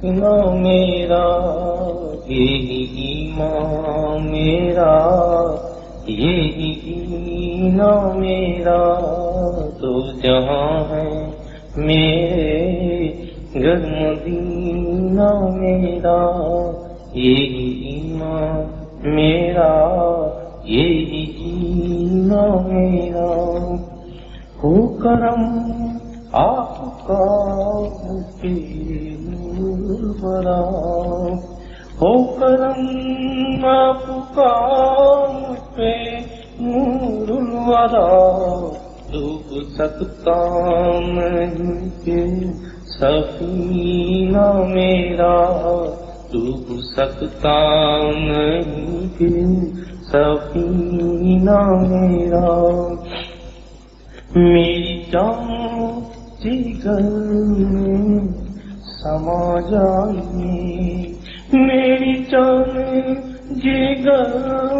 ایمان میرا یہی ایمان میرا، یہی ایمان میرا، تو جہاں ہے میرے گھر مدینہ میرا، یہی ایمان میرا، یہی جینا میرا۔ ہو کرم آپ کا مجھ پہ نور بھرا، ہو کرم آپ کا مجھ پہ نور بھرا، ڈوب سکتا نہیں کہ سفینہ میرا، ڈوب سکتا نہیں کہ سفینہ میرا۔ میری جان جگر میں سما جائیے، میری جان جگر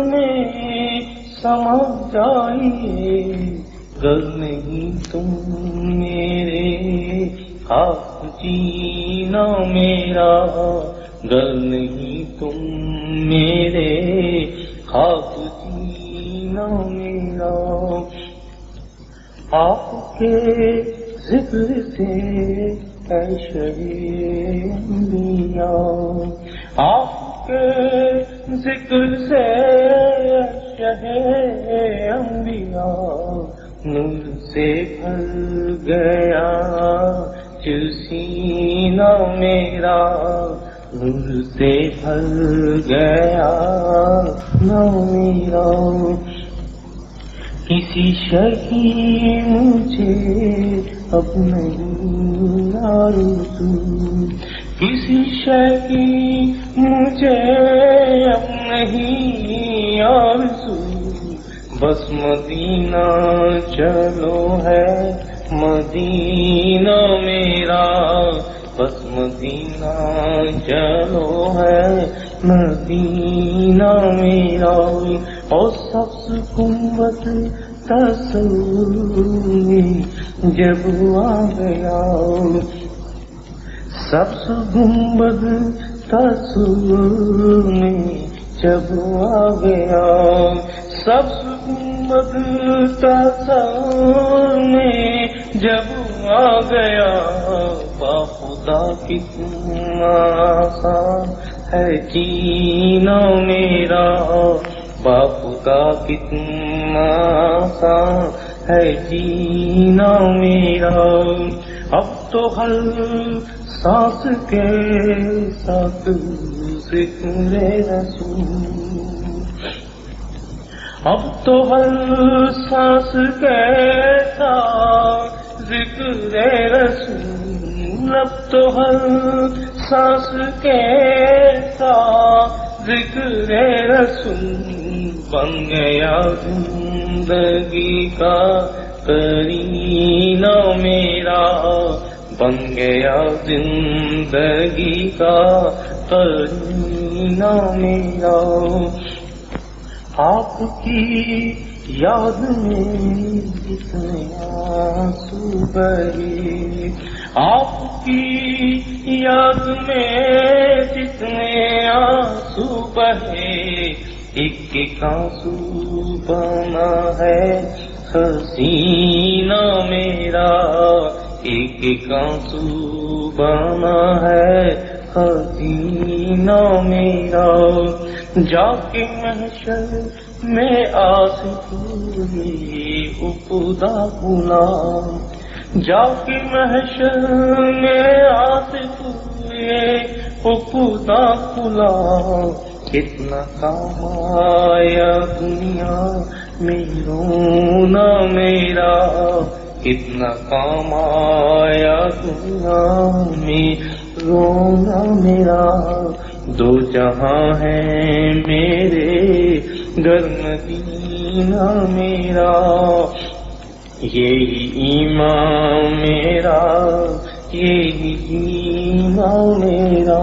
میں سما جائیے، گر نہیں تم میرے خاک جینا میرا، گر نہیں تم میرے خاک جینا میرا۔ آپ کے ذکر سے اے شہید انبیاء، آپ کے ذکر سے اے شہید انبیاء، نور سے بھر گیا جو سینہ میرا، نور سے بھر گیا نا میرا۔ کسی شے کی مجھے اب نہیں آرزو، کسی شے کی مجھے اب نہیں آرزو، بس مدینہ چلو ہے مدینہ میرا، بس مدینہ چلو ہے مدینہ میرا۔ اور سبز گنبد تصور میں جب آ گیا، سبز گنبد تصور میں جب آ گیا، سبز گنبد تصور میں جب آ گیا، با خدا کتنا آسان ہے جینا میرا، با خدا کتنا آسان ہے جینا میرا۔ اب تو ہر سانس کے ساتھ ذکر رسول، اب تو ہر سانس کے ساتھ ذکر رسول، اب تو ہر سانس کے ساتھ ذکر رسول، بن گیا زندگی کا قرینہ میرا، بن گیا زندگی کا قرینہ میرا۔ آپ کی یاد میں جتنے آنسو بہے، آپ کی یاد میں جتنے آنسو بہے، ایک ایک آنسو بنا ہے حسینہ میرا، ایک ایک آنسو بنا ہے حسینہ میرا۔ جا کے محشر میں آصف ہوئے ابتدا بھولا، جا کے محشر میں آصف ہوئے ابتدا بھولا، کتنا کام آیا دنیا میں رونا میرا، کتنا کام آیا دنیا میں رونا میرا۔ دو جہاں ہیں میرے گھر مدینہ میرا، یہی ایمان میرا، یہی جینا میرا۔